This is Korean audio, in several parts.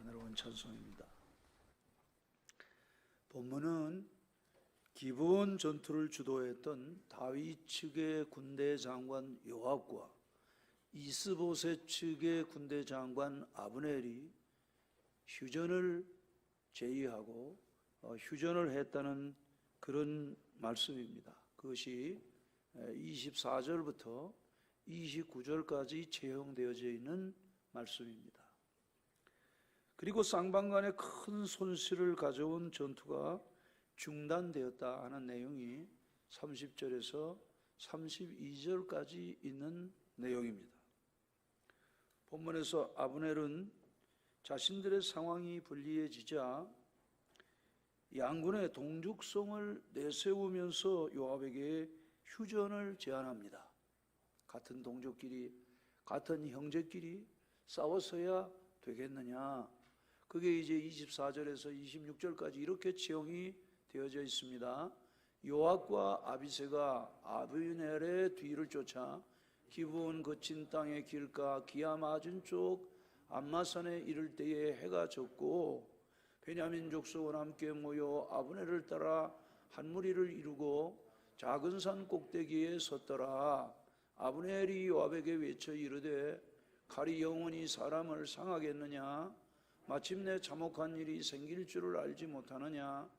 은혜로운 찬송입니다. 본문은 기브온 전투를 주도했던 다윗 측의 군대 장관 요압과 이스보셋 측의 군대 장관 아브넬이 휴전을 제의하고 휴전을 했다는 그런 말씀입니다. 그것이 24절부터 29절까지 채용되어져 있는 말씀입니다. 그리고 쌍방간에 큰 손실을 가져온 전투가 중단되었다 하는 내용이 30절에서 32절까지 있는 내용입니다. 본문에서 아브넬은 자신들의 상황이 불리해지자 양군의 동족성을 내세우면서 요압에게 휴전을 제안합니다. 같은 동족끼리, 같은 형제끼리 싸워서야 되겠느냐? 그게 이제 24절에서 26절까지 이렇게 채용이 되어져 있습니다. 요압과 아비새가 아브넬의 뒤를 쫓아 기브온 거친 땅의 길가 기아 맞은 쪽 암마산에 이를 때에 해가 졌고 베냐민 족속은 함께 모여 아브넬을 따라 한 무리를 이루고 작은 산 꼭대기에 섰더라. 아브넬이 요압에게 외쳐 이르되 칼이 영원히 사람을 상하겠느냐? 마침내 참혹한 일이 생길 줄을 알지 못하느냐?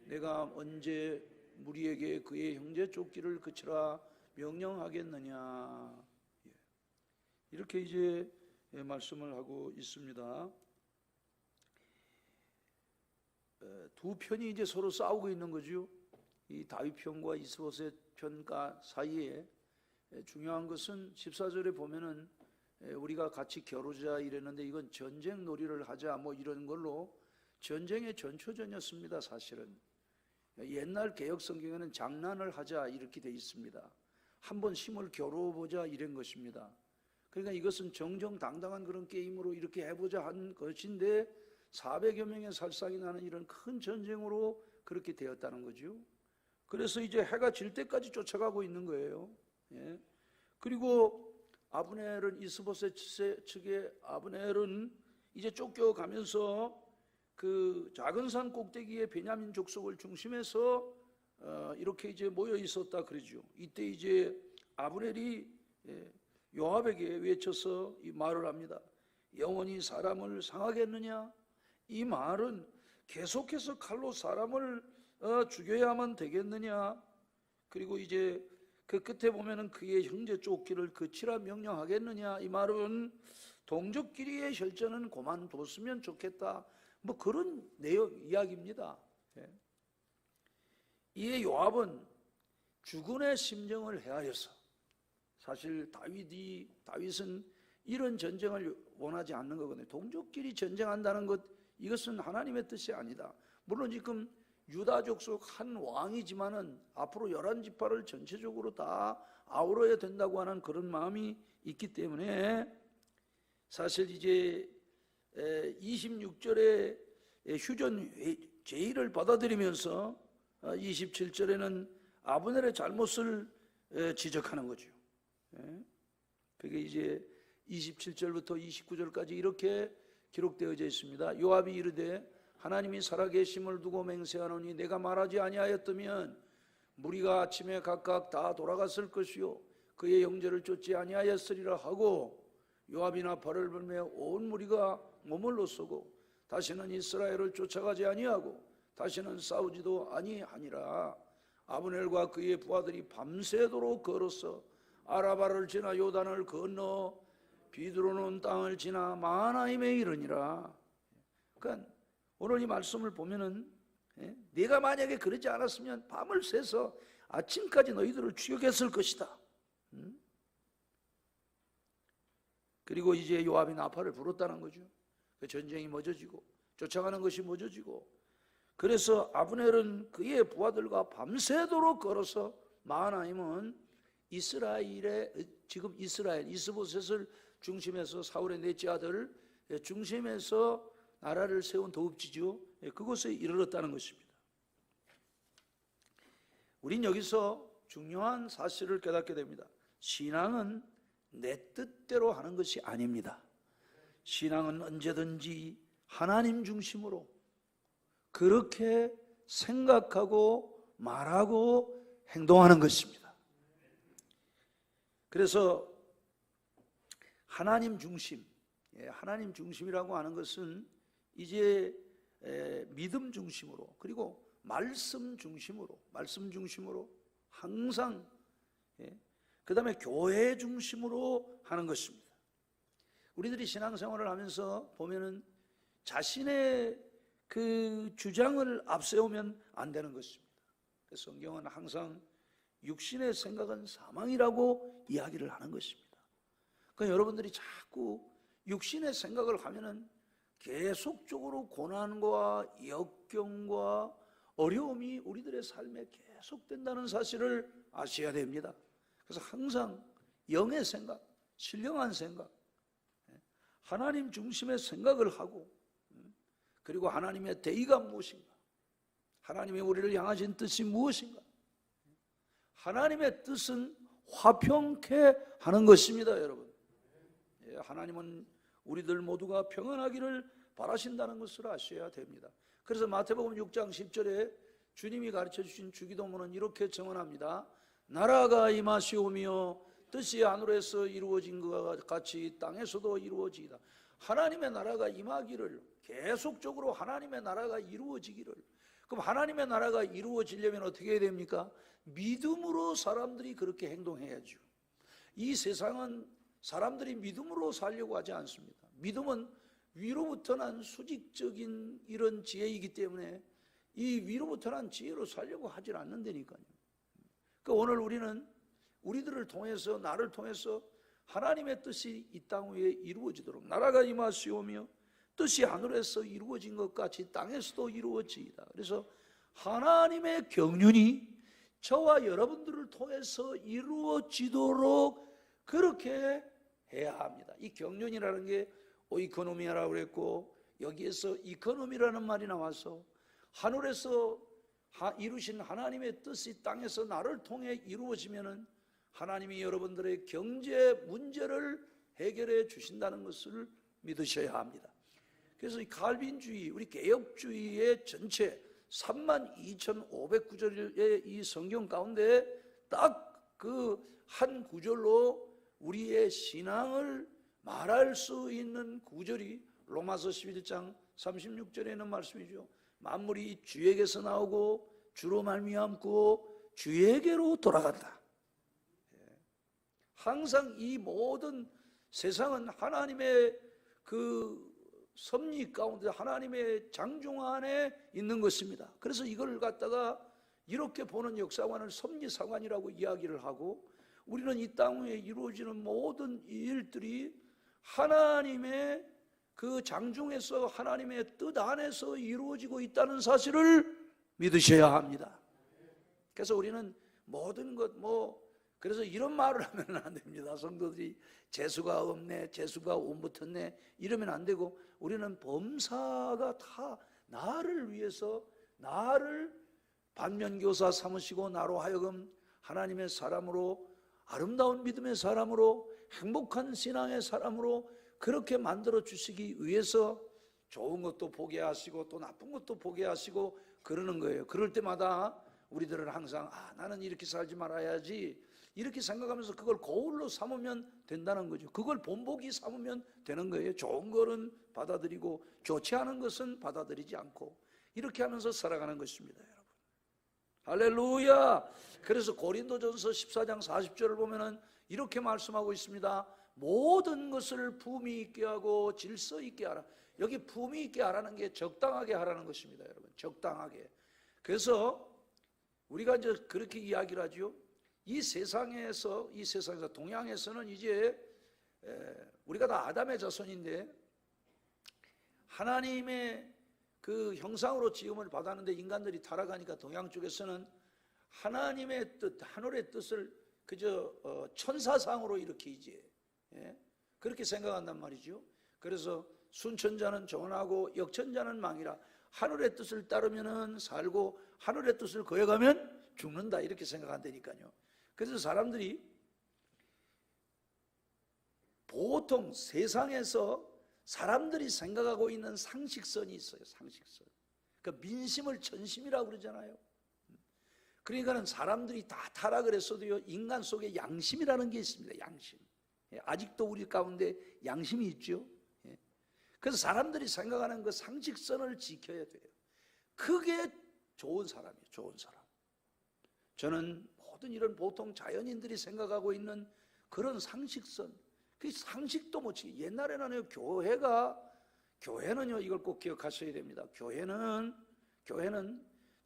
내가 언제 무리에게 그의 형제 쫓기를 그치라 명령하겠느냐? 이렇게 이제 말씀을 하고 있습니다. 두 편이 이제 서로 싸우고 있는 거죠. 이 다윗 편과 이스보셋 편과 사이에 중요한 것은 14절에 보면은 우리가 같이 겨루자 이랬는데 이건 전쟁 놀이를 하자 뭐 이런 걸로 전쟁의 전초전이었습니다. 사실은 옛날 개역 성경에는 장난을 하자 이렇게 돼 있습니다. 한번 힘을 겨루어보자 이런 것입니다. 그러니까 이것은 정정당당한 그런 게임으로 이렇게 해보자 한 것인데 400여 명의 살상이 나는 이런 큰 전쟁으로 그렇게 되었다는 거죠. 그래서 이제 해가 질 때까지 쫓아가고 있는 거예요. 예. 그리고 아브넬은 이스보셋 측의 아브넬은 이제 쫓겨가면서 그 작은 산 꼭대기에 베냐민 족속을 중심해서 이렇게 이제 모여 있었다 그러죠. 이때 이제 아브넬이 요압에게 외쳐서 이 말을 합니다. 영원히 사람을 상하겠느냐? 이 말은 계속해서 칼로 사람을 죽여야만 되겠느냐? 그리고 이제 그 끝에 보면은 그의 형제 쫓기를 그치라 명령하겠느냐? 이 말은 동족끼리의 혈전은 그만뒀으면 좋겠다. 뭐 그런 내용 이야기입니다. 이에 요압은 주군의 심정을 헤아려서 사실 다윗은 이런 전쟁을 원하지 않는 거거든요. 동족끼리 전쟁한다는 것 이것은 하나님의 뜻이 아니다. 물론 지금 유다 족속 한 왕이지만은 앞으로 11지파를 전체적으로 다 아우러야 된다고 하는 그런 마음이 있기 때문에 사실 이제 26절에 휴전 제의를 받아들이면서 27절에는 아브넬의 잘못을 지적하는 거죠. 그게 이제 27절부터 29절까지 이렇게 기록되어져 있습니다. 요압이 이르되 하나님이 살아계심을 두고 맹세하노니 내가 말하지 아니하였다면 무리가 아침에 각각 다 돌아갔을 것이요 그의 형제를 쫓지 아니하였으리라 하고 요압이나 발을 벌며 온 무리가 머물러 서고 다시는 이스라엘을 쫓아가지 아니하고 다시는 싸우지도 아니하니라. 아브넬과 그의 부하들이 밤새도록 걸어서 아라바를 지나 요단을 건너 비드로는 땅을 지나 마하나임에 이르니라. 그러니까 오늘 이 말씀을 보면은 내가 만약에 그러지 않았으면 밤을 새서 아침까지 너희들을 추격했을 것이다. 그리고 이제 요압이 나팔을 불었다는 거죠. 그 전쟁이 멎어지고 쫓아가는 것이 멎어지고 그래서 아브넬은 그의 부하들과 밤새도록 걸어서 마하나임은 이스라엘의 지금 이스라엘 이스보셋을 중심해서 사울의 넷째 아들 중심해서 나라를 세운 도읍지죠. 그곳에 이르렀다는 것입니다. 우린 여기서 중요한 사실을 깨닫게 됩니다. 신앙은 내 뜻대로 하는 것이 아닙니다. 신앙은 언제든지 하나님 중심으로 그렇게 생각하고 말하고 행동하는 것입니다. 그래서 하나님 중심, 하나님 중심이라고 하는 것은 이제 믿음 중심으로, 그리고 말씀 중심으로 항상, 그 다음에 교회 중심으로 하는 것입니다. 우리들이 신앙생활을 하면서 보면은 자신의 그 주장을 앞세우면 안 되는 것입니다. 성경은 항상 육신의 생각은 사망이라고 이야기를 하는 것입니다. 그러니까 여러분들이 자꾸 육신의 생각을 하면은 계속적으로 고난과 역경과 어려움이 우리들의 삶에 계속된다는 사실을 아셔야 됩니다. 그래서 항상 영의 생각, 신령한 생각, 하나님 중심의 생각을 하고, 그리고 하나님의 대의가 무엇인가, 하나님의 우리를 향하신 뜻이 무엇인가, 하나님의 뜻은 화평케 하는 것입니다. 여러분, 하나님은 우리들 모두가 평안하기를 바라신다는 것을 아셔야 됩니다. 그래서 마태복음 6장 10절에 주님이 가르쳐 주신 주기도문은 이렇게 정언합니다. 나라가 임하시오며 뜻이 하늘에서 이루어진 것과 같이 땅에서도 이루어지이다. 하나님의 나라가 임하기를, 계속적으로 하나님의 나라가 이루어지기를. 그럼 하나님의 나라가 이루어지려면 어떻게 해야 됩니까? 믿음으로 사람들이 그렇게 행동해야죠. 이 세상은 사람들이 믿음으로 살려고 하지 않습니다. 믿음은 위로부터 난 수직적인 이런 지혜이기 때문에 이 위로부터 난 지혜로 살려고 하질 않는다니까요. 그러니까 오늘 우리는 우리들을 통해서, 나를 통해서 하나님의 뜻이 이 땅 위에 이루어지도록, 나라가 임하시오며 뜻이 하늘에서 이루어진 것 같이 땅에서도 이루어지이다. 그래서 하나님의 경륜이 저와 여러분들을 통해서 이루어지도록 그렇게 해야 합니다. 이 경륜이라는 게 오이코노미아라고 그랬고, 여기에서 이코노미라는 말이 나와서 하늘에서 이루신 하나님의 뜻이 땅에서 나를 통해 이루어지면은 하나님이 여러분들의 경제 문제를 해결해 주신다는 것을 믿으셔야 합니다. 그래서 이 칼빈주의, 우리 개혁주의의 전체 32,500구절의 이 성경 가운데 딱 그 한 구절로 우리의 신앙을 말할 수 있는 구절이 로마서 11장 36절에 있는 말씀이죠. 만물이 주에게서 나오고 주로 말미암고 주에게로 돌아간다. 항상 이 모든 세상은 하나님의 그 섭리 가운데, 하나님의 장중 안에 있는 것입니다. 그래서 이걸 갖다가 이렇게 보는 역사관을 섭리사관이라고 이야기를 하고, 우리는 이 땅 위에 이루어지는 모든 일들이 하나님의 그 장중에서, 하나님의 뜻 안에서 이루어지고 있다는 사실을 믿으셔야 합니다. 그래서 우리는 모든 것 그래서 이런 말을 하면 안 됩니다. 성도들이 재수가 없네, 재수가 온 붙었네 이러면 안 되고, 우리는 범사가 다 나를 위해서, 나를 반면교사 삼으시고 나로 하여금 하나님의 사람으로, 아름다운 믿음의 사람으로, 행복한 신앙의 사람으로 그렇게 만들어 주시기 위해서 좋은 것도 보게 하시고 또 나쁜 것도 보게 하시고 그러는 거예요. 그럴 때마다 우리들은 항상 나는 이렇게 살지 말아야지 이렇게 생각하면서 그걸 거울로 삼으면 된다는 거죠. 그걸 본보기 삼으면 되는 거예요. 좋은 거는 받아들이고 좋지 않은 것은 받아들이지 않고 이렇게 하면서 살아가는 것입니다, 여러분. 할렐루야. 그래서 고린도전서 14장 40절을 보면은 이렇게 말씀하고 있습니다. 모든 것을 품위 있게 하고 질서 있게 하라. 여기 품위 있게 하라는 게 적당하게 하라는 것입니다, 여러분. 적당하게. 그래서 우리가 이제 그렇게 이야기를 하죠. 이 세상에서 동양에서는 이제 우리가 다 아담의 자손인데 하나님의 그 형상으로 지음을 받았는데 인간들이 타락하니까 동양 쪽에서는 하나님의 뜻, 하늘의 뜻을 그저 천사상으로 이렇게 이제 그렇게 생각한단 말이죠. 그래서 순천자는 정하고 역천자는 망이라. 하늘의 뜻을 따르면은 살고 하늘의 뜻을 거역하면 죽는다 이렇게 생각한다니까요. 그래서 사람들이 보통 세상에서 사람들이 생각하고 있는 상식선이 있어요. 상식선. 그 민심을 전심이라고 그러잖아요. 그러니까는 사람들이 다 타락을 했어도요, 인간 속에 양심이라는 게 있습니다. 양심. 아직도 우리 가운데 양심이 있죠. 그래서 사람들이 생각하는 그 상식선을 지켜야 돼요. 그게 좋은 사람이에요. 좋은 사람. 저는 모든 이런 보통 자연인들이 생각하고 있는 그런 상식선, 그 상식도 못 지키. 옛날에는 교회는요, 이걸 꼭 기억하셔야 됩니다. 교회는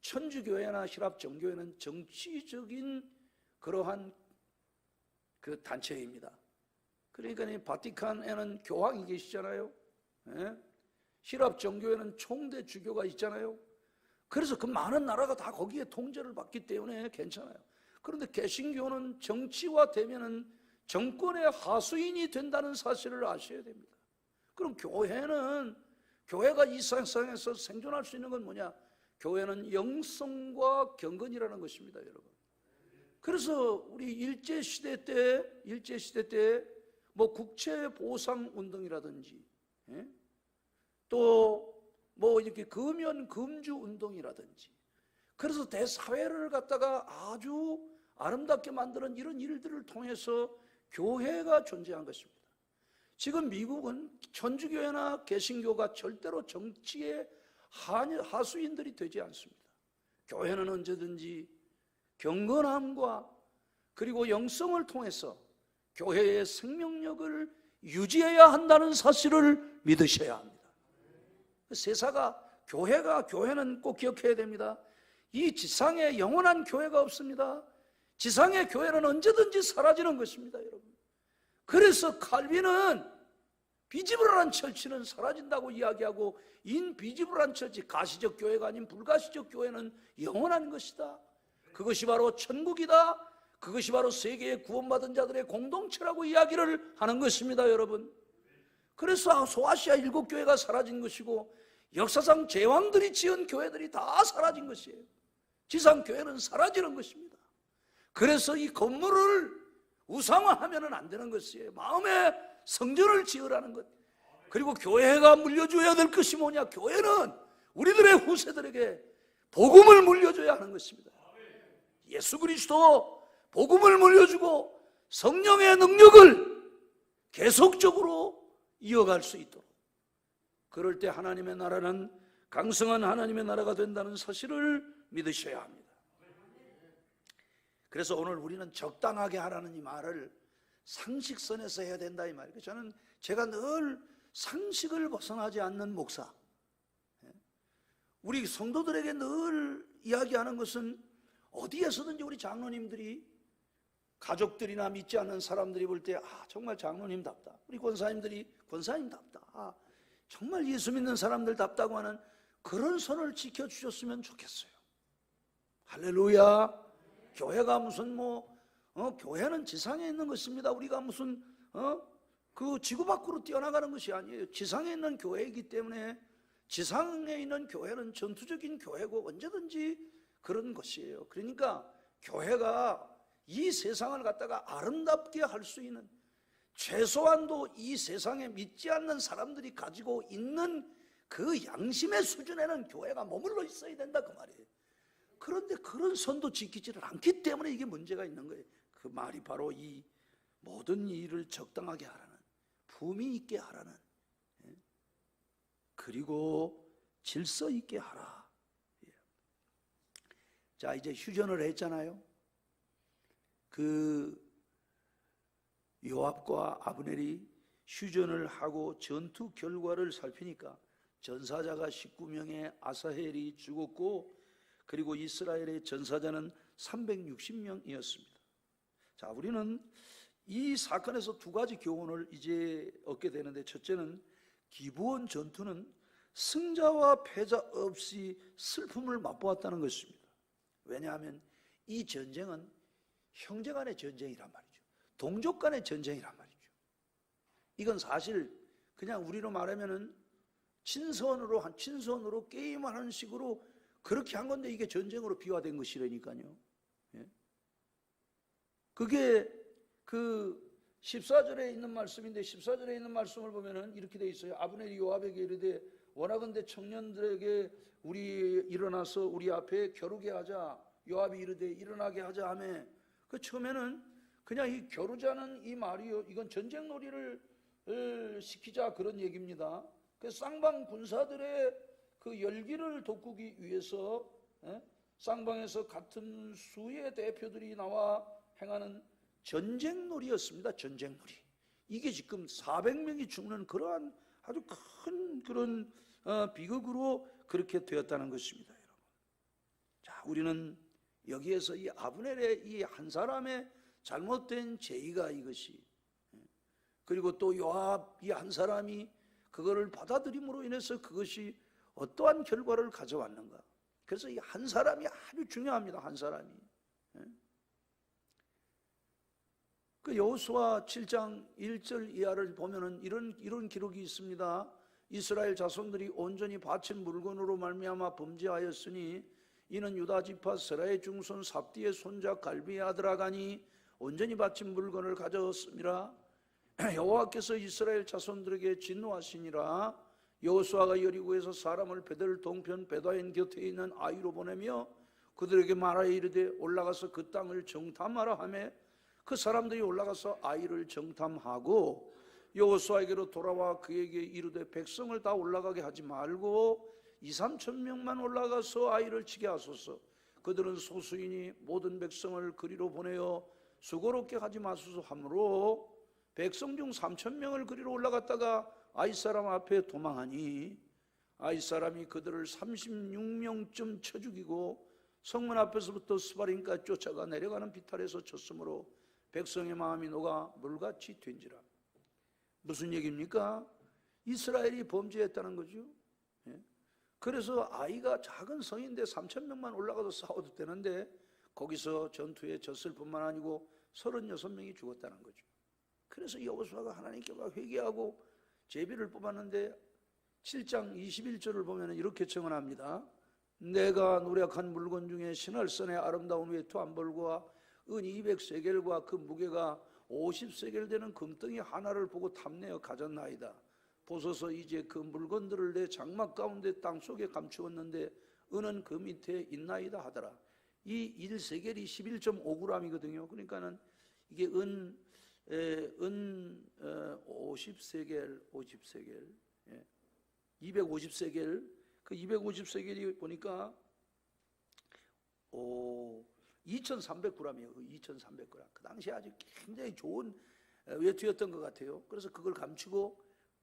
천주교회나 신합 정교회는 정치적인 그러한 그 단체입니다. 그러니까 이 바티칸에는 교황이 계시잖아요. 신합 정교회는 총대 주교가 있잖아요. 그래서 그 많은 나라가 다 거기에 통제를 받기 때문에 괜찮아요. 그런데 개신교는 정치화 되면은 정권의 하수인이 된다는 사실을 아셔야 됩니다. 그럼 교회가 이 세상에서 생존할 수 있는 건 뭐냐? 교회는 영성과 경건이라는 것입니다, 여러분. 그래서 우리 일제시대 때 뭐 국채보상운동이라든지, 또 뭐 이렇게 금연금주운동이라든지, 그래서 대사회를 갖다가 아주 아름답게 만드는 이런 일들을 통해서 교회가 존재한 것입니다. 지금 미국은 천주교회나 개신교가 절대로 정치의 하수인들이 되지 않습니다. 교회는 언제든지 경건함과 그리고 영성을 통해서 교회의 생명력을 유지해야 한다는 사실을 믿으셔야 합니다. 교회는 꼭 기억해야 됩니다. 이 지상에 영원한 교회가 없습니다. 지상의 교회는 언제든지 사라지는 것입니다, 여러분. 그래서 칼빈은 비지불한 철치는 사라진다고 이야기하고, 인비지불한 철치, 가시적 교회가 아닌 불가시적 교회는 영원한 것이다. 그것이 바로 천국이다. 그것이 바로 세계의 구원받은 자들의 공동체라고 이야기를 하는 것입니다, 여러분. 그래서 소아시아 7교회가 사라진 것이고, 역사상 제왕들이 지은 교회들이 다 사라진 것이에요. 지상교회는 사라지는 것입니다. 그래서 이 건물을 우상화하면 안 되는 것이에요. 마음의 성전을 지으라는 것. 그리고 교회가 물려줘야 될 것이 뭐냐? 교회는 우리들의 후세들에게 복음을 물려줘야 하는 것입니다. 예수 그리스도 복음을 물려주고 성령의 능력을 계속적으로 이어갈 수 있도록, 그럴 때 하나님의 나라는 강성한 하나님의 나라가 된다는 사실을 믿으셔야 합니다. 그래서 오늘 우리는 적당하게 하라는 이 말을 상식선에서 해야 된다 이 말이에요. 제가 늘 상식을 벗어나지 않는 목사, 우리 성도들에게 늘 이야기하는 것은, 어디에서든지 우리 장로님들이, 가족들이나 믿지 않는 사람들이 볼 때 정말 장로님답다, 우리 권사님들이 권사님답다, 정말 예수 믿는 사람들답다고 하는 그런 선을 지켜주셨으면 좋겠어요. 할렐루야. 교회가 무슨 교회는 지상에 있는 것입니다. 우리가 무슨 그 지구 밖으로 뛰어나가는 것이 아니에요. 지상에 있는 교회이기 때문에, 지상에 있는 교회는 전투적인 교회고 언제든지 그런 것이에요. 그러니까 교회가 이 세상을 갖다가 아름답게 할 수 있는, 최소한도 이 세상에 믿지 않는 사람들이 가지고 있는 그 양심의 수준에는 교회가 머물러 있어야 된다 그 말이에요. 그런데 그런 선도 지키지를 않기 때문에 이게 문제가 있는 거예요. 그 말이 바로 이 모든 일을 적당하게 하라는, 품위 있게 하라는, 그리고 질서 있게 하라. 자, 이제 휴전을 했잖아요. 그 요압과 아브넬이 휴전을 하고 전투 결과를 살피니까 전사자가 19명에 아사헬이 죽었고, 그리고 이스라엘의 전사자는 360명이었습니다. 자, 우리는 이 사건에서 두 가지 교훈을 이제 얻게 되는데, 첫째는 기브온 전투는 승자와 패자 없이 슬픔을 맛보았다는 것입니다. 왜냐하면 이 전쟁은 형제 간의 전쟁이란 말이죠. 동족 간의 전쟁이란 말이죠. 이건 사실 그냥 우리로 말하면은 친선으로 게임하는 식으로 그렇게 한 건데, 이게 전쟁으로 비화된 것이라니까요. 그게 그 14절에 있는 말씀인데 14절에 있는 말씀을 보면은 이렇게 돼 있어요. 아브넬이 요압에게 이르되 원하건대 청년들에게 우리 일어나서 우리 앞에 겨루게 하자. 요압이 이르되 일어나게 하자 하며, 그 처음에는 그냥 이 겨루자는 이 말이요, 이건 전쟁놀이를 시키자 그런 얘기입니다. 그 쌍방 군사들의 그 열기를 돋구기 위해서 쌍방에서 같은 수의 대표들이 나와 행하는 전쟁놀이였습니다. 전쟁놀이. 이게 지금 400명이 죽는 그러한 아주 큰 그런 비극으로 그렇게 되었다는 것입니다, 여러분. 자, 우리는 여기에서 이 아브넬의 이 한 사람의 잘못된 제의가 이것이, 그리고 또 요압 이 한 사람이 그거를 받아들임으로 인해서 그것이 어떠한 결과를 가져왔는가. 그래서 이 한 사람이 아주 중요합니다. 한 사람이. 그 여호수아 7장 1절 이하를 보면은 이런 기록이 있습니다. 이스라엘 자손들이 온전히 바친 물건으로 말미암아 범죄하였으니 이는 유다 지파 세라의 중손 삽디의 손자 갈비의 아들 아간이 온전히 바친 물건을 가져왔음이라. 여호와께서 이스라엘 자손들에게 진노하시니라. 여호수아가 여리고에서 사람을 베델 동편 베다인 곁에 있는 아이로 보내며 그들에게 말하여 이르되 올라가서 그 땅을 정탐하라 하며 그 사람들이 올라가서 아이를 정탐하고 여호수아에게로 돌아와 그에게 이르되 백성을 다 올라가게 하지 말고 2-3천 명만 올라가서 아이를 치게 하소서. 그들은 소수이니 모든 백성을 그리로 보내어 수고롭게 하지 마소서 하므로 백성 중 3천 명을 그리로 올라갔다가 아이 사람 앞에 도망하니 아이 사람이 그들을 36명쯤 쳐 죽이고 성문 앞에서부터 스바림까지 쫓아가 내려가는 비탈에서 쳤으므로 백성의 마음이 녹아 물같이 된지라. 무슨 얘기입니까? 이스라엘이 범죄했다는 거죠. 그래서 아이가 작은 성인데 3천 명만 올라가서 싸워도 되는데 거기서 전투에 졌을 뿐만 아니고 36명이 죽었다는 거죠. 그래서 여호수아가 하나님께 회개하고 제비를 뽑았는데 7장 21절을 보면 이렇게 청언합니다. 내가 노력한 물건 중에 신할선의 아름다운 외투 한 벌과 은 200세겔과 그 무게가 50세겔 되는 금덩이 하나를 보고 탐내어 가졌나이다. 보소서 이제 그 물건들을 내 장막 가운데 땅속에 감추었는데 은은 그 밑에 있나이다 하더라. 이 1세겔이 11.5g이거든요. 그러니까는 이게 50세겔, 250세겔, 그 250세겔이 보니까 2,300g이에요. 2,300g. 그 당시에 아주 굉장히 좋은 외투였던 것 같아요. 그래서 그걸 감추고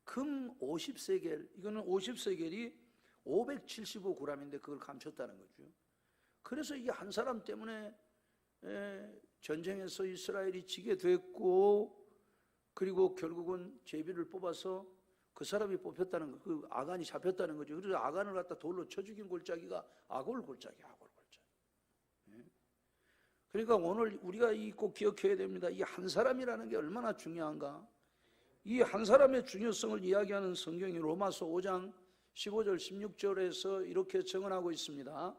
금 50세겔, 이거는 50세겔이 575g인데 그걸 감췄다는 거죠. 그래서 이 한 사람 때문에 전쟁에서 이스라엘이 지게 됐고, 그리고 결국은 제비를 뽑아서 그 사람이 뽑혔다는 거, 그 아간이 잡혔다는 거죠. 그래서 아간을 갖다 돌로 쳐 죽인 골짜기가 아골 골짜기. 그러니까 오늘 우리가 꼭 기억해야 됩니다. 이 한 사람이라는 게 얼마나 중요한가. 이 한 사람의 중요성을 이야기하는 성경이 로마서 5장 15절 16절에서 이렇게 정언하고 있습니다.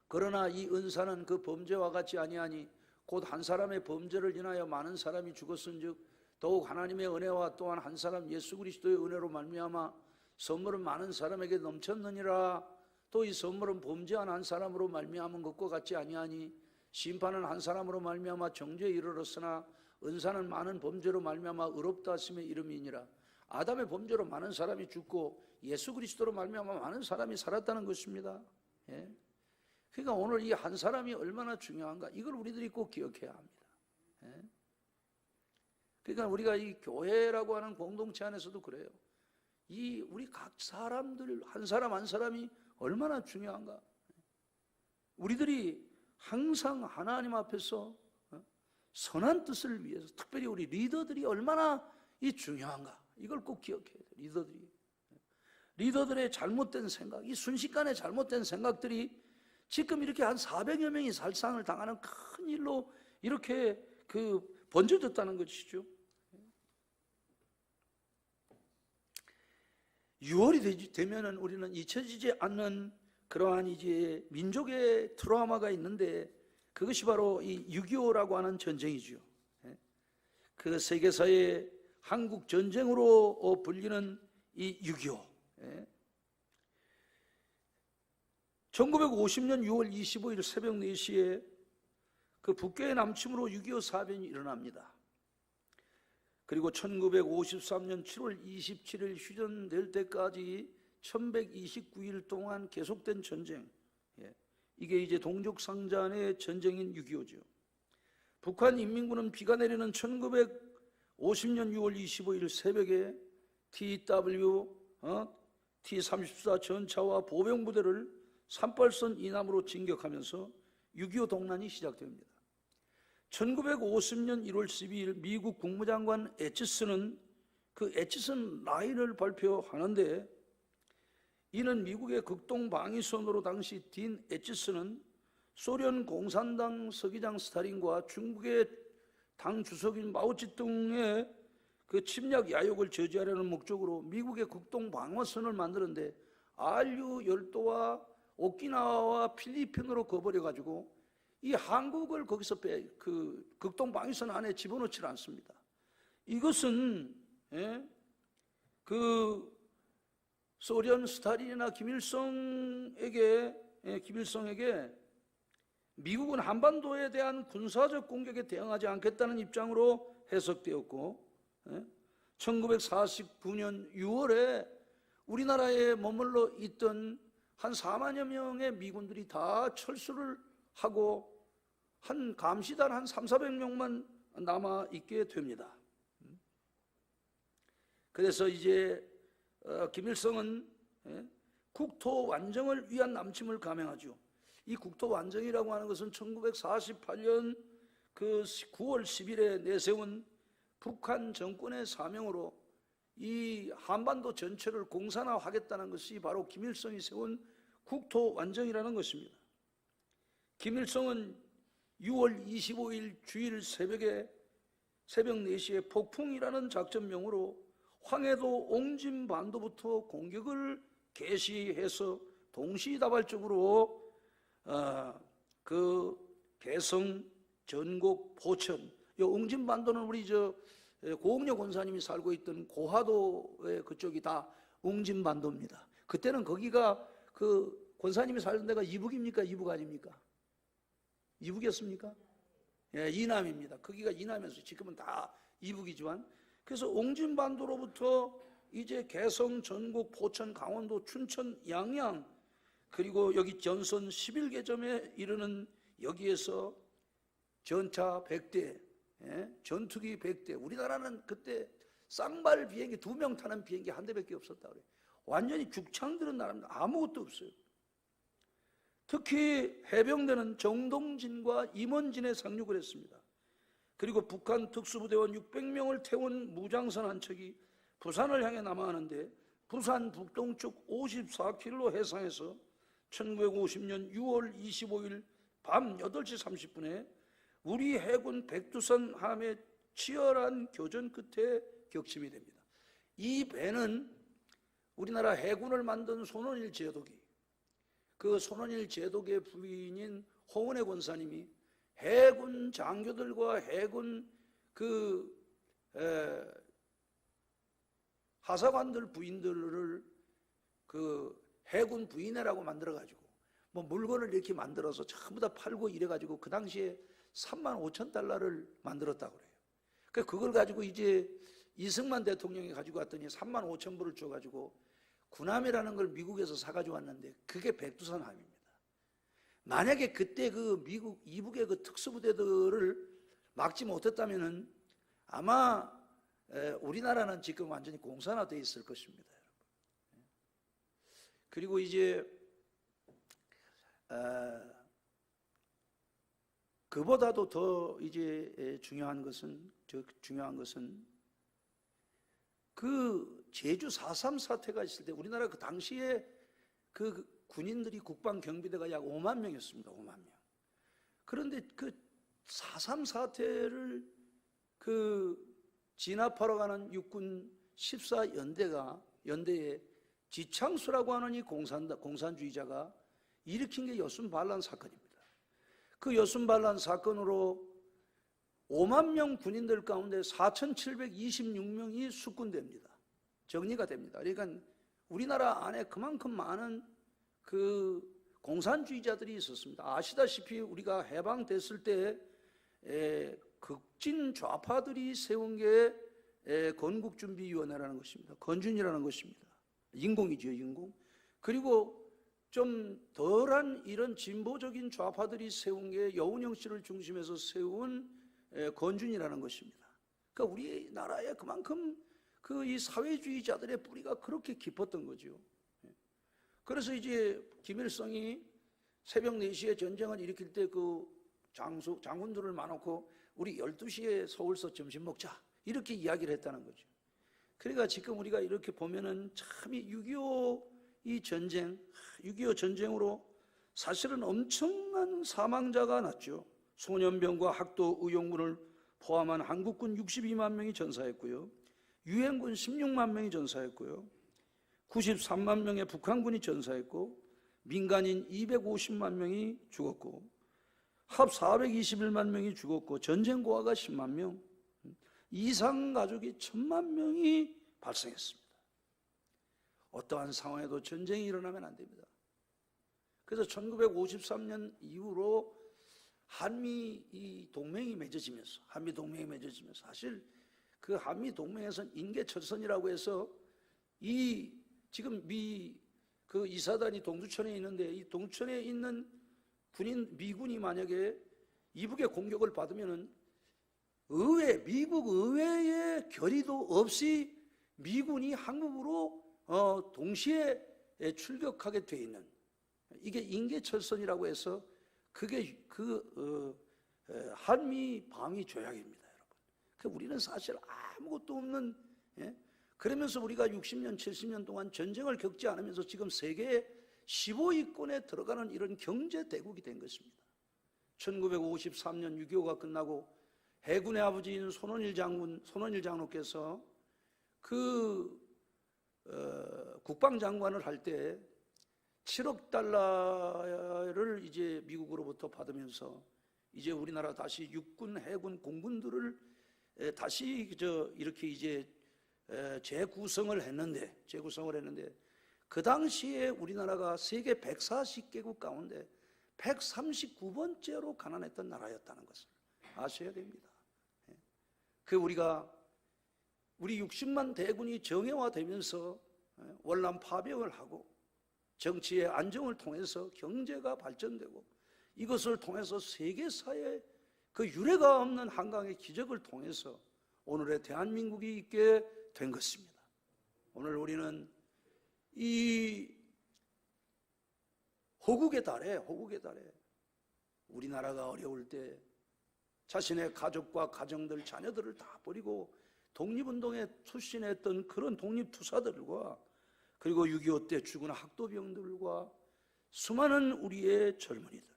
그러나 이 은사는 그 범죄와 같지 아니하니 곧 한 사람의 범죄를 인하여 많은 사람이 죽었은즉 더욱 하나님의 은혜와 또한 한 사람 예수 그리스도의 은혜로 말미암아 선물은 많은 사람에게 넘쳤느니라. 또 이 선물은 범죄한 한 사람으로 말미암은 것과 같지 아니하니 심판은 한 사람으로 말미암아 정죄에 이르렀으나 은사는 많은 범죄로 말미암아 의롭다 하심의 이름이니라. 아담의 범죄로 많은 사람이 죽고 예수 그리스도로 말미암아 많은 사람이 살았다는 것입니다. 그러니까 오늘 이 한 사람이 얼마나 중요한가, 이걸 우리들이 꼭 기억해야 합니다. 그러니까 우리가 이 교회라고 하는 공동체 안에서도 그래요. 이 우리 각 사람들 한 사람 한 사람이 얼마나 중요한가. 우리들이 항상 하나님 앞에서 선한 뜻을 위해서, 특별히 우리 리더들이 얼마나 이 중요한가, 이걸 꼭 기억해야 돼요. 리더들의 잘못된 생각, 이 순식간에 잘못된 생각들이 지금 이렇게 한 400여 명이 살상을 당하는 큰 일로 이렇게 번져졌다는 것이죠. 6월이 되면은 우리는 잊혀지지 않는 그러한 이제 민족의 트라우마가 있는데 그것이 바로 이 6.25라고 하는 전쟁이죠. 그 세계사의 한국 전쟁으로 불리는 이 6.25. 1950년 6월 25일 새벽 4시에 그 북괴의 남침으로 6.25 사변이 일어납니다. 그리고 1953년 7월 27일 휴전될 때까지 1129일 동안 계속된 전쟁, 이게 이제 동족상잔의 전쟁인 6.25죠. 북한인민군은 비가 내리는 1950년 6월 25일 새벽에 T-34 전차와 보병부대를 38선 이남으로 진격하면서 6.25 동란이 시작됩니다. 1950년 1월 12일 미국 국무장관 에치슨은 그 에치슨 라인을 발표하는데, 이는 미국의 극동방위선으로 당시 딘 에치슨은 소련 공산당 서기장 스탈린과 중국의 당 주석인 마오쩌둥의 그 침략 야욕을 저지하려는 목적으로 미국의 극동방어선을 만드는데 RU 열도와 오키나와와 필리핀으로 거버려가지고 이 한국을 거기서 그 극동방위선 안에 집어넣지 않습니다. 이것은 그 소련 스탈린이나 김일성에게 미국은 한반도에 대한 군사적 공격에 대응하지 않겠다는 입장으로 해석되었고, 1949년 6월에 우리나라에 머물러 있던 한 4만여 명의 미군들이 다 철수를 하고 한 감시단 한 300~400명만 남아있게 됩니다. 그래서 이제 김일성은 국토 완정을 위한 남침을 감행하죠. 이 국토 완정이라고 하는 것은 1948년 그 9월 10일에 내세운 북한 정권의 사명으로 이 한반도 전체를 공산화하겠다는 것이 바로 김일성이 세운 국토 완정이라는 것입니다. 김일성은 6월 25일 주일 새벽 4시에 폭풍이라는 작전명으로 황해도 옹진반도부터 공격을 개시해서 동시다발적으로 그 개성, 전곡, 포천, 이 옹진반도는 우리 고흥려 권사님이 살고 있던 고하도의 그쪽이 다 옹진반도입니다. 그때는 거기가 그 권사님이 살던 데가 이북입니까? 이북 아닙니까? 이북이었습니까? 예, 이남입니다. 거기가 이남이었어요. 지금은 다 이북이지만, 그래서 옹진반도로부터 이제 개성, 전국, 포천, 강원도, 춘천, 양양, 그리고 여기 전선 11개점에 이르는 여기에서 전차 100대, 전투기 100대. 우리나라는 그때 쌍발 비행기 2명 타는 비행기 한 대밖에 없었다 그래요. 완전히 죽창들은 나라입니다. 아무것도 없어요. 특히 해병대는 정동진과 임원진에 상륙을 했습니다. 그리고 북한 특수부대원 600명을 태운 무장선 한 척이 부산을 향해 남하하는데, 부산 북동쪽 54km 해상에서 1950년 6월 25일 밤 8시 30분에 우리 해군 백두산 함의 치열한 교전 끝에 격침이 됩니다. 이 배는 우리나라 해군을 만든 손원일 제독이, 그 손원일 제독의 부인인 홍은혜 권사님이 해군 장교들과 해군 하사관들 부인들을 그 해군 부인회라고 만들어가지고 뭐 물건을 이렇게 만들어서 전부 다 팔고 이래가지고 그 당시에 35,000달러를 만들었다고 그래요. 그걸 가지고 이제 이승만 대통령이 가지고 왔더니 35,000불을 줘가지고 군함이라는 걸 미국에서 사가지고 왔는데 그게 백두산함입니다. 만약에 그때 그 미국 이북의 그 특수부대들을 막지 못했다면은 아마 우리나라는 지금 완전히 공산화되어 있을 것입니다, 여러분. 그리고 이제 그보다도 더 이제 중요한 것은 그 제주 4.3 사태가 있을 때 우리나라 그 당시에 그 군인들이 국방경비대가 약 5만 명이었습니다. 5만 명. 그런데 그 4.3 사태를 그 진압하러 가는 육군 14연대에 지창수라고 하는 이 공산주의자가 일으킨 게 여순반란 사건입니다. 그 여순반란 사건으로 5만 명 군인들 가운데 4,726명이 숙군됩니다. 정리가 됩니다. 그러니까 우리나라 안에 그만큼 많은 그 공산주의자들이 있었습니다. 아시다시피 우리가 해방됐을 때 극진 좌파들이 세운 게 건국준비위원회라는 것입니다. 건준이라는 것입니다. 인공이죠, 인공. 그리고 좀 덜한 이런 진보적인 좌파들이 세운 게 여운형 씨를 중심해서 세운 건준이라는 것입니다. 그러니까 우리나라에 그만큼 그 이 사회주의자들의 뿌리가 그렇게 깊었던 거죠. 그래서 이제 김일성이 새벽 4시에 전쟁을 일으킬 때 그 장군들을 많고 우리 12시에 서울서 점심 먹자 이렇게 이야기를 했다는 거죠. 그러니까 지금 우리가 이렇게 보면은 참 이 6.25 이 전쟁, 6.25 전쟁으로 사실은 엄청난 사망자가 났죠. 소년병과 학도 의용군을 포함한 한국군 62만 명이 전사했고요. 유엔군 16만 명이 전사했고요. 93만 명의 북한군이 전사했고 민간인 250만 명이 죽었고 합 421만 명이 죽었고 전쟁 고아가 10만 명, 이상 가족이 1,000만 명이 발생했습니다. 어떠한 상황에도 전쟁이 일어나면 안 됩니다. 그래서 1953년 이후로 한미 동맹이 맺어지면서 사실 그 한미 동맹에서는 인계철선이라고 해서 지금 그 이사단이 동두천에 있는데 이 동두천에 있는 미군이 만약에 이북의 공격을 받으면은 미국 의회의 결의도 없이 미군이 한국으로 동시에 출격하게 돼 있는 이게 인계철선이라고 해서 그게 한미 방위 조약입니다, 여러분. 우리는 사실 아무것도 없는 그러면서 우리가 60년, 70년 동안 전쟁을 겪지 않으면서 지금 세계 15위권에 들어가는 이런 경제 대국이 된 것입니다. 1953년 6.25가 끝나고 해군의 아버지인 손원일 장로께서 국방장관을 할 때 7억 달러를 이제 미국으로부터 받으면서 이제 우리나라 다시 육군, 해군, 공군들을 다시 이렇게 이제 재구성을 했는데 그 당시에 우리나라가 세계 140개국 가운데 139번째로 가난했던 나라였다는 것을 아셔야 됩니다. 우리 60만 대군이 정예화되면서 월남 파병을 하고 정치의 안정을 통해서 경제가 발전되고 이것을 통해서 세계사의 그 유례가 없는 한강의 기적을 통해서 오늘의 대한민국이 있게 된 것입니다. 오늘 우리는 이 호국의 달에 우리나라가 어려울 때 자신의 가족과 가정들, 자녀들을 다 버리고 독립운동에 투신했던 그런 독립투사들과 그리고 6.25 때 죽은 학도병들과 수많은 우리의 젊은이들,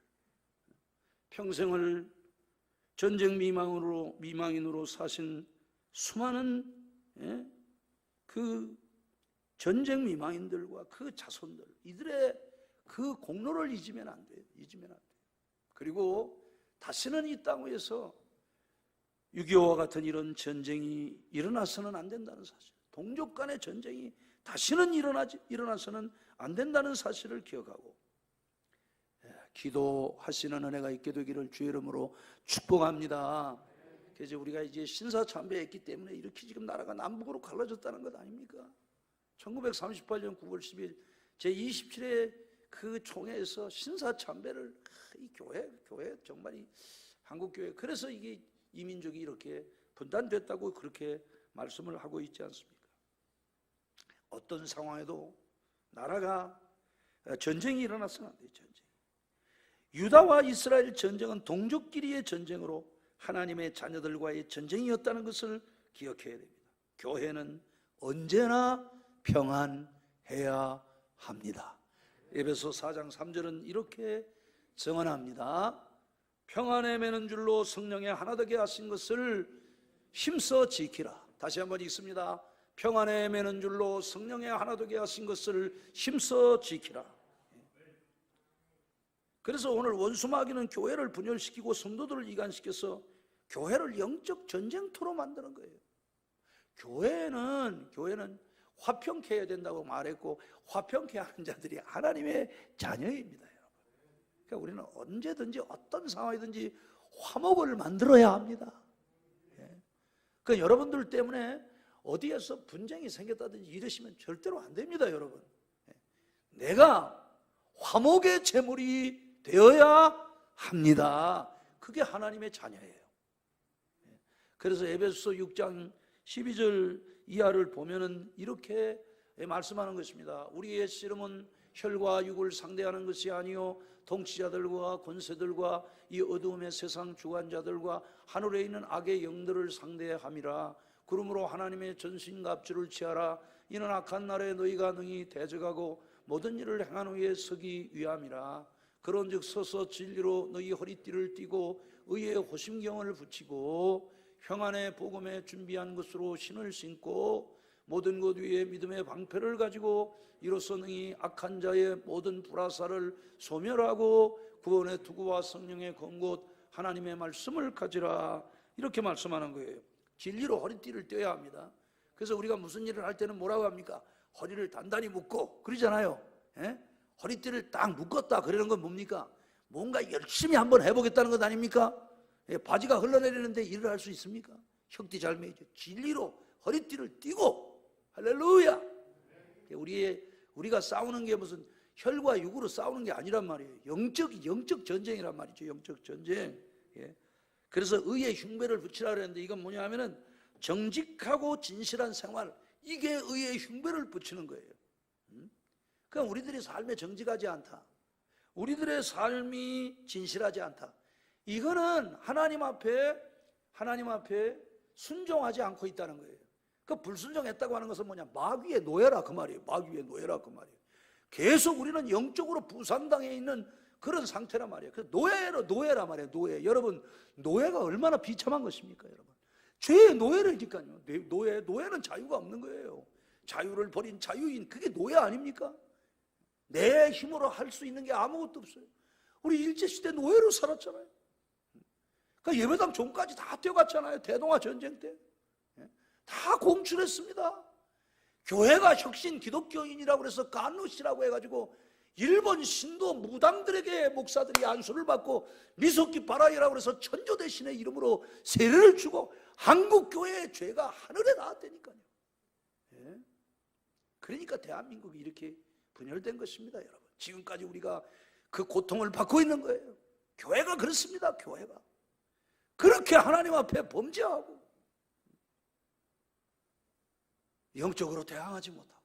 평생을 전쟁 미망인으로 사신 수많은 그 전쟁 미망인들과 그 자손들, 이들의 그 공로를 잊으면 안 돼요. 그리고 다시는 이 땅 위에서 6.25와 같은 이런 전쟁이 일어나서는 안 된다는 사실, 동족 간의 전쟁이 다시는 일어나서는 안 된다는 사실을 기억하고 기도하시는 은혜가 있게 되기를 주의 이름으로 축복합니다. 그래서 우리가 이제 신사참배했기 때문에 이렇게 지금 나라가 남북으로 갈라졌다는 것 아닙니까? 1938년 9월 10일 제27회 그 총회에서 신사참배를 이 교회 정말 이 한국교회, 그래서 이게 이민족이 이렇게 분단됐다고 그렇게 말씀을 하고 있지 않습니까? 어떤 상황에도 나라가 전쟁이 일어나서는 안 돼요. 전쟁. 유다와 이스라엘 전쟁은 동족끼리의 전쟁으로 하나님의 자녀들과의 전쟁이었다는 것을 기억해야 됩니다. 교회는 언제나 평안해야 합니다. 에베소 4장 3절은 이렇게 증언합니다. 평안에 매는 줄로 성령에 하나 되게 하신 것을 힘써 지키라. 다시 한번 읽습니다. 평안에 매는 줄로 성령에 하나 되게 하신 것을 힘써 지키라. 그래서 오늘 원수마귀는 교회를 분열시키고 성도들을 이간시켜서 교회를 영적 전쟁터로 만드는 거예요. 교회는 화평케 해야 된다고 말했고, 화평케 하는 자들이 하나님의 자녀입니다, 여러분. 그러니까 우리는 언제든지 어떤 상황이든지 화목을 만들어야 합니다. 그러니까 여러분들 때문에 어디에서 분쟁이 생겼다든지 이러시면 절대로 안 됩니다, 여러분. 내가 화목의 제물이 되어야 합니다. 그게 하나님의 자녀예요. 그래서 에베소서 6장 12절 이하를 보면은 이렇게 말씀하는 것입니다. 우리의 씨름은 혈과 육을 상대하는 것이 아니요 통치자들과 권세들과 이 어두움의 세상 주관자들과 하늘에 있는 악의 영들을 상대함이라. 그러므로 하나님의 전신갑주를 취하라. 이는 악한 날에 너희가 능히 대적하고 모든 일을 행한 후에 서기 위함이라. 그런즉 서서 진리로 너희 허리띠를 띠고 의의 호심경을 붙이고 평안의 복음에 준비한 것으로 신을 신고 모든 것 위에 믿음의 방패를 가지고 이로써 능히 악한 자의 모든 불화살을 소멸하고 구원의 투구와 성령의 검곧 하나님의 말씀을 가지라. 이렇게 말씀하는 거예요. 진리로 허리띠를 떼야 합니다. 그래서 우리가 무슨 일을 할 때는 뭐라고 합니까? 허리를 단단히 묶고 그러잖아요. 허리띠를 딱 묶었다 그러는 건 뭡니까? 뭔가 열심히 한번 해보겠다는 것 아닙니까? 바지가 흘러내리는데 일을 할 수 있습니까? 혁띠 잘 매이죠. 진리로 허리띠를 띠고, 할렐루야. 우리가 싸우는 게 무슨 혈과 육으로 싸우는 게 아니란 말이에요. 영적 전쟁이란 말이죠. 영적 전쟁. 그래서 의의 흉배를 붙이라 그랬는데 이건 뭐냐 하면은 정직하고 진실한 생활, 이게 의의 흉배를 붙이는 거예요. 그러니까 우리들의 삶에 정직하지 않다, 우리들의 삶이 진실하지 않다, 이거는 하나님 앞에 순종하지 않고 있다는 거예요. 그 불순종했다고 하는 것은 뭐냐? 마귀의 노예라 그 말이에요. 마귀의 노예라 그 말이에요. 계속 우리는 영적으로 부상당해 있는 그런 상태란 말이에요. 그 노예라 말이에요. 노예. 여러분, 노예가 얼마나 비참한 것입니까, 여러분? 죄의 노예라니까요. 노예는 자유가 없는 거예요. 자유를 버린 자유인, 그게 노예 아닙니까? 내 힘으로 할 수 있는 게 아무것도 없어요. 우리 일제시대 노예로 살았잖아요. 그러니까 예배당 종까지 다 뛰어갔잖아요. 대동아 전쟁 때. 다 공출했습니다. 교회가 혁신 기독교인이라고 해서 간누시라고 해가지고 일본 신도 무당들에게 목사들이 안수를 받고 미소키 바라이라고 해서 천조 대신의 이름으로 세례를 주고 한국 교회의 죄가 하늘에 닿았다니까요. 그러니까 대한민국이 이렇게 분열된 것입니다, 여러분. 지금까지 우리가 그 고통을 받고 있는 거예요. 교회가 그렇습니다. 교회가 그렇게 하나님 앞에 범죄하고 영적으로 대항하지 못하고,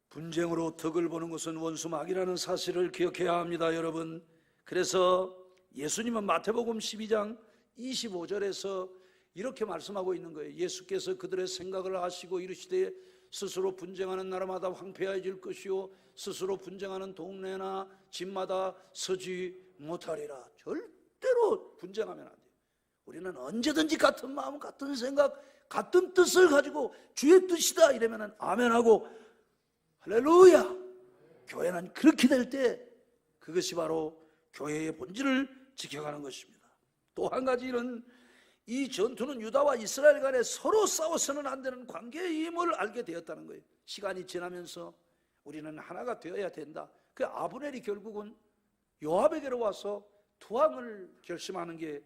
분쟁으로 덕을 보는 것은 원수막이라는 사실을 기억해야 합니다, 여러분. 그래서 예수님은 마태복음 12장 25절에서 이렇게 말씀하고 있는 거예요. 예수께서 그들의 생각을 아시고 이르시되 스스로 분쟁하는 나라마다 황폐해질 것이요 스스로 분쟁하는 동네나 집마다 서지 못하리라. 절대로 분쟁하면 안 돼요. 우리는 언제든지 같은 마음, 같은 생각, 같은 뜻을 가지고 주의 뜻이다 이러면 아멘하고 할렐루야. 교회는 그렇게 될 때 그것이 바로 교회의 본질을 지켜가는 것입니다. 또 한 가지는 이 전투는 유다와 이스라엘 간에 서로 싸워서는 안 되는 관계임을 알게 되었다는 거예요. 시간이 지나면서 우리는 하나가 되어야 된다. 그 아브넬이 결국은 요압에게로 와서 투항을 결심하는 게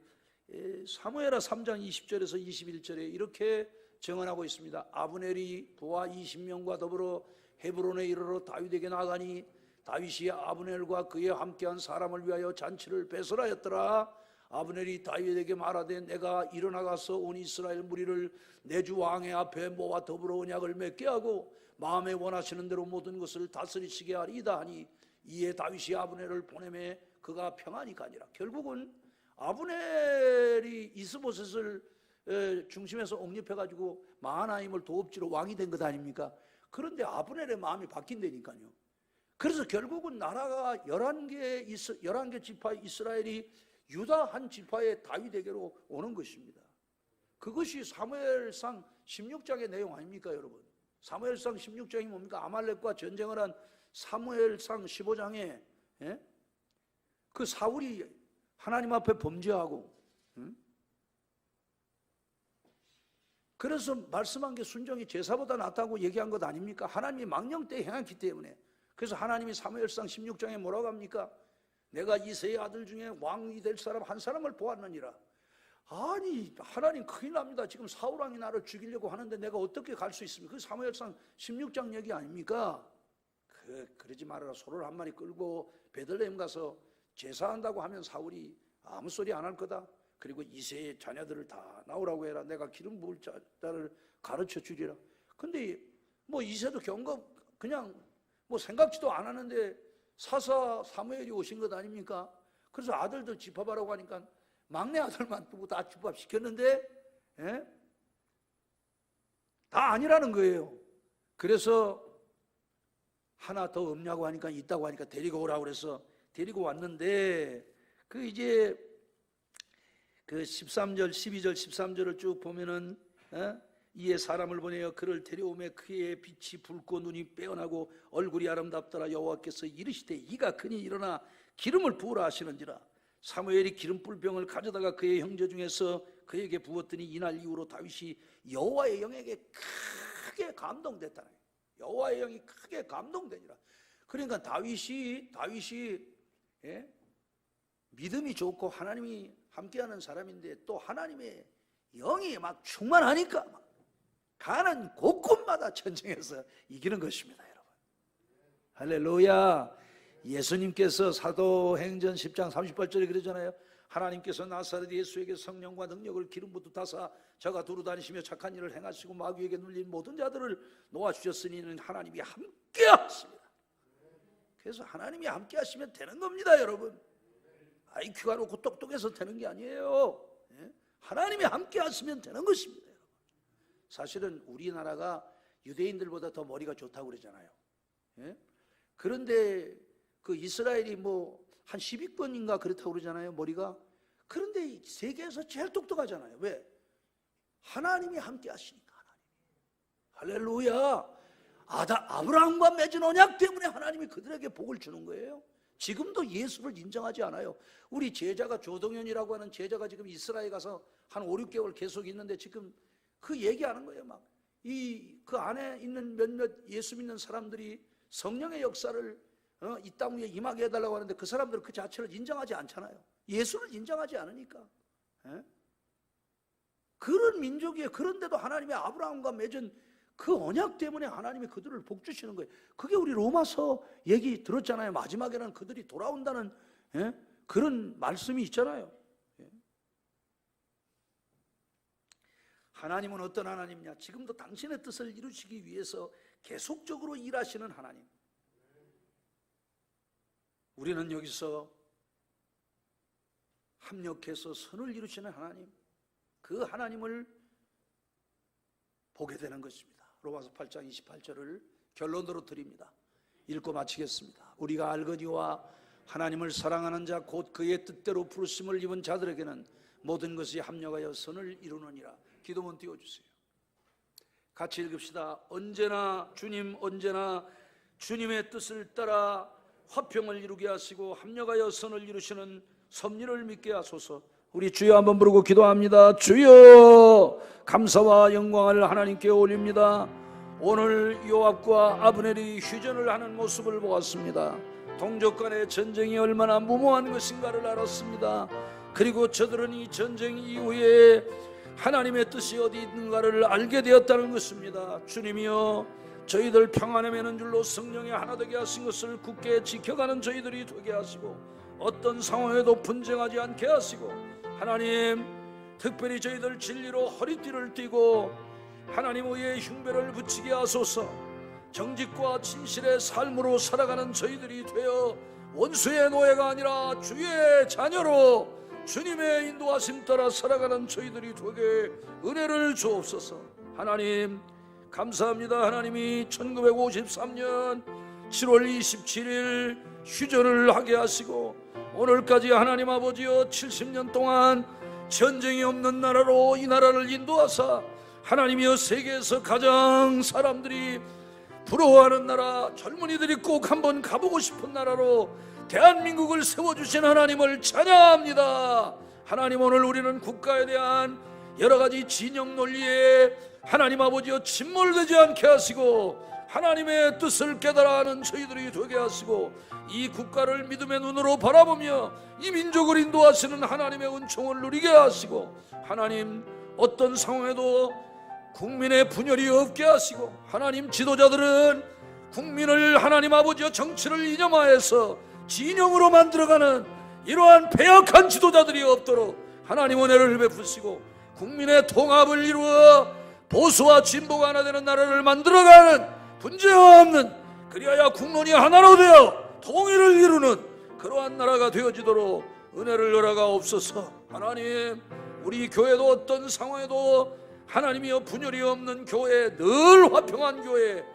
사무엘하 3장 20절에서 21절에 이렇게 증언하고 있습니다. 아브넬이 부하 20명과 더불어 헤브론에 이르러 다윗에게 나가니 다윗이 아브넬과 그에 함께한 사람을 위하여 잔치를 배설하였더라. 아브넬이 다윗에게 말하되 내가 일어나가서 온 이스라엘 무리를 내 주 왕의 앞에 모아 더불어 언약을 맺게 하고 마음에 원하시는 대로 모든 것을 다스리시게 하리이다 하니 이에 다윗이 아브넬을 보내매 그가 평안히 가니라. 결국은 아브넬이 이스보셋을 중심에서 옹립해가지고 마하나임을 도읍지로 왕이 된 것 아닙니까? 그런데 아브넬의 마음이 바뀐다니까요. 그래서 결국은 나라가 11개 지파 이스라엘이 유다 한 지파의 다윗에게로 오는 것입니다. 그것이 사무엘상 16장의 내용 아닙니까, 여러분? 사무엘상 16장이 뭡니까? 아말렉과 전쟁을 한 사무엘상 15장에 그 사울이 하나님 앞에 범죄하고, 그래서 말씀한 게 순종이 제사보다 낫다고 얘기한 것 아닙니까? 하나님이 망령 때 행했기 때문에. 그래서 하나님이 사무엘상 16장에 뭐라고 합니까? 내가 이새의 아들 중에 왕이 될 사람 한 사람을 보았느니라. 아니, 하나님 큰일 납니다. 지금 사울왕이 나를 죽이려고 하는데 내가 어떻게 갈 수 있습니까? 그 사무엘상 16장 얘기 아닙니까? 그러지 말아라. 소를 한 마리 끌고 베들레헴 가서 제사한다고 하면 사울이 아무 소리 안 할 거다. 그리고 이새의 자녀들을 다 나오라고 해라. 내가 기름 부을 자를 가르쳐 주리라. 근데 뭐 이새도 그냥 뭐 생각지도 안 하는데 사사 사무엘이 오신 것 아닙니까? 그래서 아들들 집합하라고 하니까 막내 아들만 두고 다 집합시켰는데 다 아니라는 거예요. 그래서 하나 더 없냐고 하니까 있다고 하니까 데리고 오라고 그래서 데리고 왔는데 그 이제 그 13절, 12절, 13절을 쭉 보면은 이에 사람을 보내어 그를 데려오매 그의 빛이 붉고 눈이 빼어나고 얼굴이 아름답더라. 여호와께서 이르시되 이가 그니 일어나 기름을 부으라 하시는지라. 사무엘이 기름 뿔병을 가져다가 그의 형제 중에서 그에게 부었더니 이날 이후로 다윗이 여호와의 영에게 크게 감동됐다네. 여호와의 영이 크게 감동되니라. 그러니까 다윗이 믿음이 좋고 하나님이 함께하는 사람인데 또 하나님의 영이 막 충만하니까 막 가는 곳곳마다 전쟁에서 이기는 것입니다, 여러분. 할렐루야. 예수님께서 사도행전 10장 38절에 그러잖아요. 하나님께서 나사렛 예수에게 성령과 능력을 기름 부으사 저가 두루 다니시며 착한 일을 행하시고 마귀에게 눌린 모든 자들을 놓아주셨으니 하나님이 함께 하십니다. 그래서 하나님이 함께 하시면 되는 겁니다, 여러분. IQ가 높고 똑똑해서 되는 게 아니에요. 하나님이 함께 하시면 되는 것입니다, 여러분. 사실은 우리나라가 유대인들보다 더 머리가 좋다고 그러잖아요. 그런데 그 이스라엘이 뭐 한 10위권인가 그렇다고 그러잖아요, 머리가. 그런데 세계에서 제일 똑똑하잖아요. 왜? 하나님이 함께 하시니까. 할렐루야. 아브라함과 맺은 언약 때문에 하나님이 그들에게 복을 주는 거예요. 지금도 예수를 인정하지 않아요. 우리 제자가 조동현이라고 하는 제자가 지금 이스라엘 가서 한 5, 6개월 계속 있는데 지금 그 얘기하는 거예요. 막 그 안에 있는 몇몇 예수 믿는 사람들이 성령의 역사를 이 땅 위에 임하게 해달라고 하는데 그 사람들은 그 자체를 인정하지 않잖아요. 예수를 인정하지 않으니까. 그런 민족이에요. 그런데도 하나님이 아브라함과 맺은 그 언약 때문에 하나님이 그들을 복주시는 거예요. 그게 우리 로마서 얘기 들었잖아요. 마지막에는 그들이 돌아온다는 그런 말씀이 있잖아요. 하나님은 어떤 하나님이냐? 지금도 당신의 뜻을 이루시기 위해서 계속적으로 일하시는 하나님. 우리는 여기서 합력해서 선을 이루시는 하나님, 그 하나님을 보게 되는 것입니다. 로마서 8장 28절을 결론으로 드립니다. 읽고 마치겠습니다. 우리가 알거니와 하나님을 사랑하는 자 곧 그의 뜻대로 부르심을 입은 자들에게는 모든 것이 합력하여 선을 이루느니라. 기도문 띄워주세요. 같이 읽읍시다. 언제나 주님의 뜻을 따라 화평을 이루게 하시고 합력하여 선을 이루시는 섭리를 믿게 하소서. 우리 주여 한번 부르고 기도합니다. 주여, 감사와 영광을 하나님께 올립니다. 오늘 요압과 아브넬이 휴전을 하는 모습을 보았습니다. 동족 간의 전쟁이 얼마나 무모한 것인가를 알았습니다. 그리고 저들은 이 전쟁 이후에 하나님의 뜻이 어디 있는가를 알게 되었다는 것입니다. 주님이여, 저희들 평안에 매는 줄로 성령이 하나 되게 하신 것을 굳게 지켜가는 저희들이 되게 하시고 어떤 상황에도 분쟁하지 않게 하시고, 하나님 특별히 저희들 진리로 허리띠를 띠고 하나님 의의 흉배를 붙이게 하소서. 정직과 진실의 삶으로 살아가는 저희들이 되어 원수의 노예가 아니라 주의 자녀로 주님의 인도하심 따라 살아가는 저희들이 되게 은혜를 주옵소서. 하나님 감사합니다. 하나님이 1953년 7월 27일 휴전을 하게 하시고 오늘까지 하나님 아버지여 70년 동안 전쟁이 없는 나라로 이 나라를 인도하사 하나님이여 세계에서 가장 사람들이 부러워하는 나라, 젊은이들이 꼭 한번 가보고 싶은 나라로 대한민국을 세워주신 하나님을 찬양합니다. 하나님, 오늘 우리는 국가에 대한 여러 가지 진영 논리에 하나님 아버지여 침몰되지 않게 하시고 하나님의 뜻을 깨달아 하는 저희들이 되게 하시고 이 국가를 믿음의 눈으로 바라보며 이 민족을 인도하시는 하나님의 은총을 누리게 하시고 하나님, 어떤 상황에도 국민의 분열이 없게 하시고 하나님, 지도자들은 국민을 하나님 아버지여 정치를 이념화해서 진영으로 만들어가는 이러한 배역한 지도자들이 없도록 하나님 은혜를 베푸시고 국민의 통합을 이루어 보수와 진보가 하나 되는 나라를 만들어가는 분쟁없는, 그리하여 국론이 하나로 되어 통일을 이루는 그러한 나라가 되어지도록 은혜를 열어가옵소서. 하나님, 우리 교회도 어떤 상황에도 하나님이여 분열이 없는 교회, 늘 화평한 교회,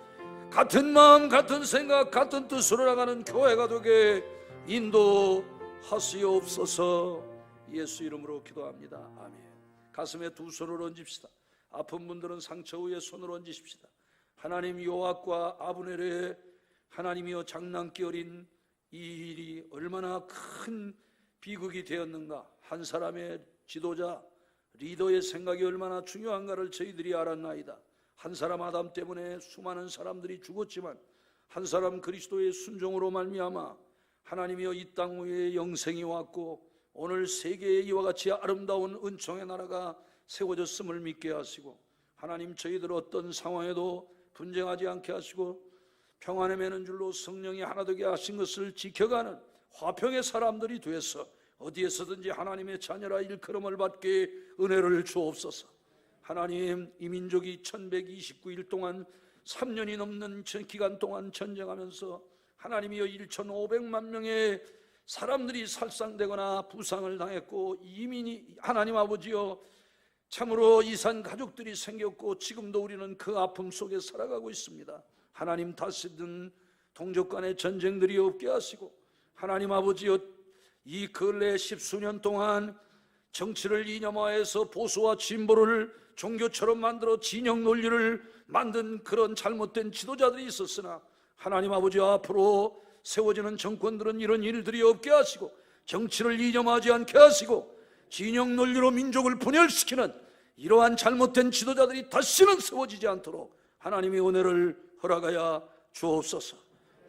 같은 마음 같은 생각 같은 뜻으로 나가는 교회가 되게 인도하시옵소서. 예수 이름으로 기도합니다. 아멘. 가슴에 두 손을 얹읍시다. 아픈 분들은 상처 위에 손을 얹으십시다. 하나님, 요압과 아브넬의 하나님이여 장난기 어린 이 일이 얼마나 큰 비극이 되었는가, 한 사람의 지도자 리더의 생각이 얼마나 중요한가를 저희들이 알았나이다. 한 사람 아담 때문에 수많은 사람들이 죽었지만 한 사람 그리스도의 순종으로 말미암아 하나님이여 이 땅 위에 영생이 왔고 오늘 세계에 이와 같이 아름다운 은총의 나라가 세워졌음을 믿게 하시고 하나님, 저희들 어떤 상황에도 분쟁하지 않게 하시고 평안에 매는 줄로 성령이 하나 되게 하신 것을 지켜가는 화평의 사람들이 되어서 어디에서든지 하나님의 자녀라 일컬음을 받게 은혜를 주옵소서. 하나님, 이 민족이 1129일 동안 3년이 넘는 기간 동안 전쟁하면서 하나님이여 1,500만 명의 사람들이 살상되거나 부상을 당했고 이민이 하나님 아버지여 참으로 이산 가족들이 생겼고 지금도 우리는 그 아픔 속에 살아가고 있습니다. 하나님, 다시든 동족 간의 전쟁들이 없게 하시고 하나님 아버지여 이 근래 10수년 동안 정치를 이념화해서 보수와 진보를 종교처럼 만들어 진영 논리를 만든 그런 잘못된 지도자들이 있었으나 하나님 아버지, 앞으로 세워지는 정권들은 이런 일들이 없게 하시고 정치를 이념하지 않게 하시고 진영 논리로 민족을 분열시키는 이러한 잘못된 지도자들이 다시는 세워지지 않도록 하나님의 은혜를 허락하여 주옵소서.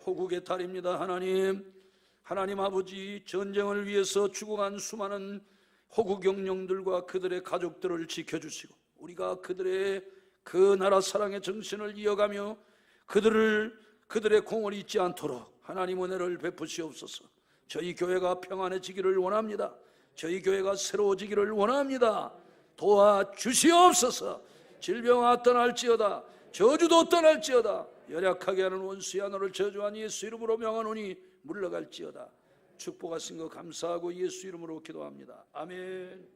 호국의 달입니다. 하나님 아버지, 전쟁을 위해서 죽어간 수많은 호국 영령들과 그들의 가족들을 지켜주시고 우리가 그들의 그 나라 사랑의 정신을 이어가며 그들의 공을 잊지 않도록 하나님 은혜를 베푸시옵소서. 저희 교회가 평안해지기를 원합니다. 저희 교회가 새로워지기를 원합니다. 도와주시옵소서. 질병아 떠날지어다, 저주도 떠날지어다, 연약하게 하는 원수야 너를 저주한 예수 이름으로 명하노니 물러갈지어다. 축복하신 것 감사하고 예수 이름으로 기도합니다. 아멘.